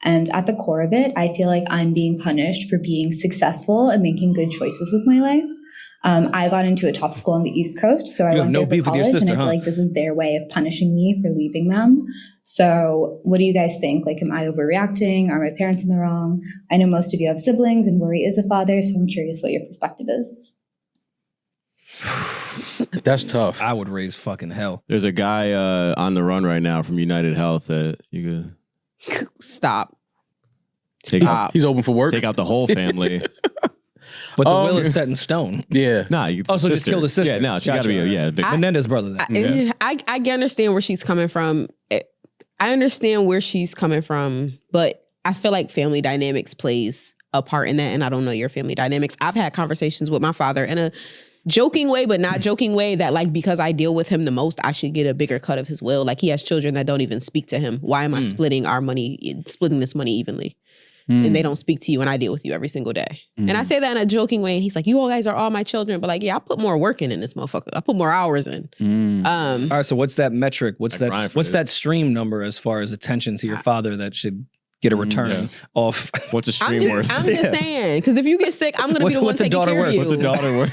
And at the core of it, I feel like I'm being punished for being successful and making good choices with my life. I got into a top school on the East Coast, so I went there for college, and I feel like this is their way of punishing me for leaving them. So what do you guys think? Like, am I overreacting? Are my parents in the wrong? I know most of you have siblings, and Rory is a father, so I'm curious what your perspective is. That's tough. I would raise fucking hell. There's a guy on the run right now from United Health that you could stop. He's open for work. Take out the whole family. But the will is set in stone. Yeah. Nah, you so just kill the sister. Yeah, no, she gotta be Menendez brother. I understand where she's coming from. I understand where she's coming from, but I feel like family dynamics plays a part in that, and I don't know your family dynamics. I've had conversations with my father in a joking way, but not joking way, that like, because I deal with him the most, I should get a bigger cut of his will. Like, he has children that don't even speak to him. Why am I splitting this money evenly? And they don't speak to you, and I deal with you every single day. And I say that in a joking way, and he's like, you all guys are all my children. But like, yeah, I put more work in this motherfucker. I put more hours in. All right, so what's that metric? What's that stream number as far as attention to your father that should get a return off? What's a stream worth? I'm just saying, because if you get sick, I'm going to be the one taking care of you. What's a daughter worth?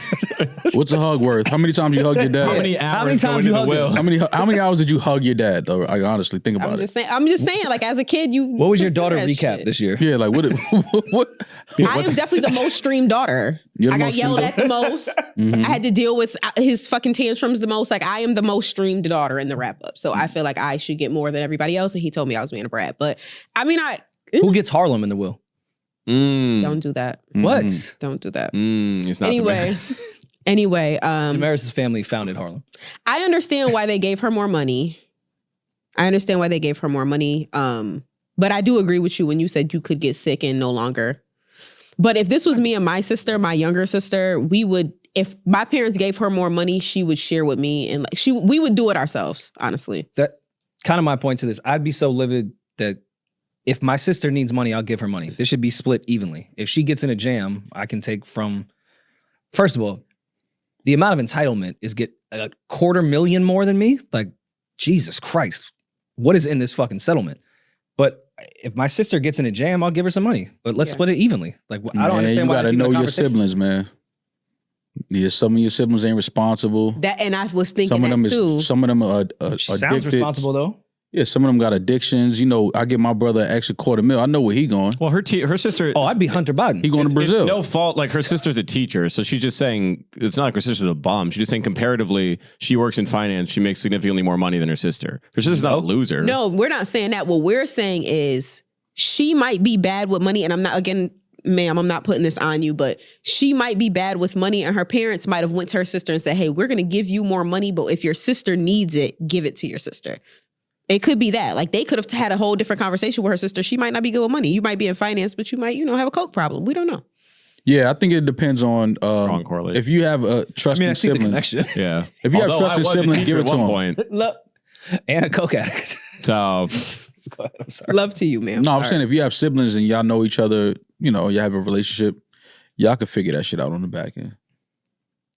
What's a hug worth? How many times you hugged your dad? How many times you hugged him? How many hours did you hug your dad? I honestly think about it. I'm just saying, like, as a kid, what was your daughter recap this year? Yeah, like what? I am definitely the most streamed daughter. I got yelled at the most. I had to deal with his fucking tantrums the most. Like, I am the most streamed daughter in the wrap up. So I feel like I should get more than everybody else. And he told me I was being a brat. But I mean, who gets Harlem in the will? Don't do that. What? Don't do that. It's not Anyway, Demaris' family founded Harlem. I understand why they gave her more money. But I do agree with you when you said you could get sick and no longer. But if this was me and my sister, my younger sister, if my parents gave her more money, she would share with me, and like we would do it ourselves, honestly. That kind of my point to this. I'd be so livid that if my sister needs money, I'll give her money. This should be split evenly. If she gets in a jam, I can take from, first of all, the amount of entitlement is get $250,000 more than me. Like, Jesus Christ, what is in this fucking settlement? But if my sister gets in a jam, I'll give her some money. But let's split it evenly. Like, I don't understand why. You gotta know your siblings, man. Yeah, some of your siblings ain't responsible. And I was thinking too. Some of them are sounds addicted. Responsible though. Yeah, some of them got addictions. You know, I give my brother an extra $250,000. I know where he going. Well, her sister. Oh, I'd be Hunter Biden. He going to Brazil. It's no fault. Like, her sister's a teacher, so she's just saying it's not like her sister's a bum. She's just saying comparatively, she works in finance. She makes significantly more money than her sister. Her sister's not a loser. No, we're not saying that. What we're saying is she might be bad with money, and I'm not, again, ma'am, I'm not putting this on you, but she might be bad with money, and her parents might have went to her sister and said, hey, we're going to give you more money, but if your sister needs it, give it to your sister. It could be that. Like, they could have had a whole different conversation with her sister. She might not be good with money. You might be in finance, but you might, have a coke problem. We don't know. Yeah, I think it depends on strong correlation. If you have a trusting siblings. Yeah. If you have trusting siblings, give it to them. Look, and a coke addict. So, go ahead, I'm sorry. Love to you, man. No, I'm saying if you have siblings and y'all know each other, you have a relationship, y'all can figure that shit out on the back end.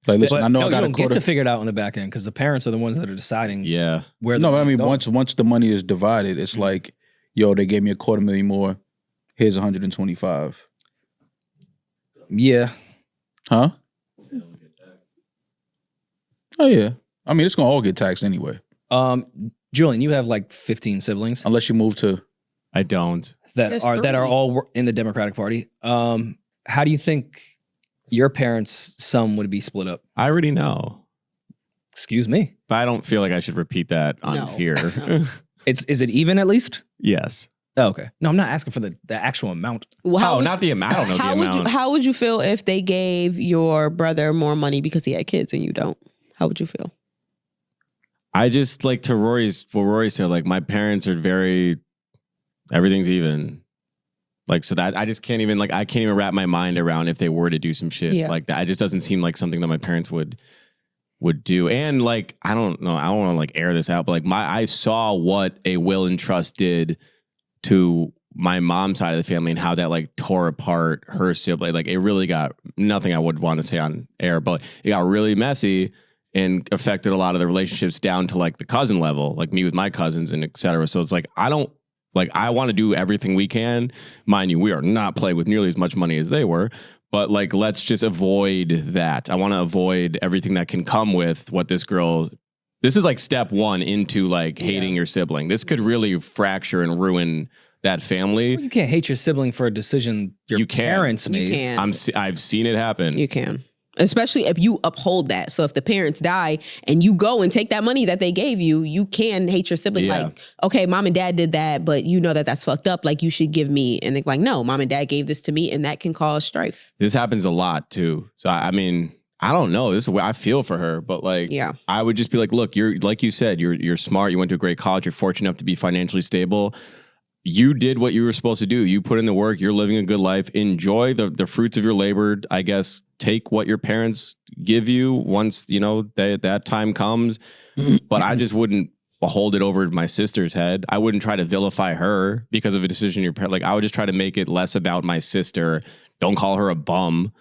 Like, listen, I know I got you don't get to figure it out on the back end because the parents are the ones that are deciding. Yeah. Where. No, but I mean, once the money is divided, it's like, yo, they gave me $250,000 more. Here's 125. Yeah. Huh? Oh yeah. I mean, it's gonna all get taxed anyway. Julian, you have like 15 siblings, unless you move to. I don't. That are all in the Democratic Party. How do you think your parents' sum would be split up? I already know. Excuse me. But I don't feel like I should repeat that on here. Is it even at least? Yes. Oh, okay. No, I'm not asking for the actual amount. Well, not the amount. I don't know the amount. How would you feel if they gave your brother more money because he had kids and you don't? How would you feel? I just, like, to what Rory said, like, my parents are everything's even. Like, so that I just can't even, like, I can't even wrap my mind around if they were to do some shit like that. It just doesn't seem like something that my parents would do. And, like, I don't know, I don't want to, like, air this out, but, like, I saw what a will and trust did to my mom's side of the family and how that, like, tore apart her sibling. Like, it really got, nothing I would want to say on air, but it got really messy and affected a lot of the relationships down to, like, the cousin level, like me with my cousins and et cetera. So it's like, I don't Like, I want to do everything we can. Mind you, we are not playing with nearly as much money as they were. But like, let's just avoid that. I want to avoid everything that can come with what this girl. This is like step one into like hating your sibling. This could really fracture and ruin that family. Well, you can't hate your sibling for a decision your parents made. You can. I've seen it happen. You can. Especially if you uphold that. So if the parents die and you go and take that money that they gave you, you can hate your sibling. Yeah. Like, okay, mom and dad did that, but you know that that's fucked up. Like, you should give me. And they're like, no, mom and dad gave this to me, and that can cause strife. This happens a lot too. So I mean, I don't know. This is where I feel for her, but like, I would just be like, look, you're like you said, you're smart. You went to a great college. You're fortunate enough to be financially stable. You did what you were supposed to do. You put in the work. You're living a good life. Enjoy the fruits of your labor. I guess take what your parents give you once, you know, that time comes. But I just wouldn't hold it over my sister's head. I wouldn't try to vilify her because of a decision your parent. Like, I would just try to make it less about my sister. Don't call her a bum.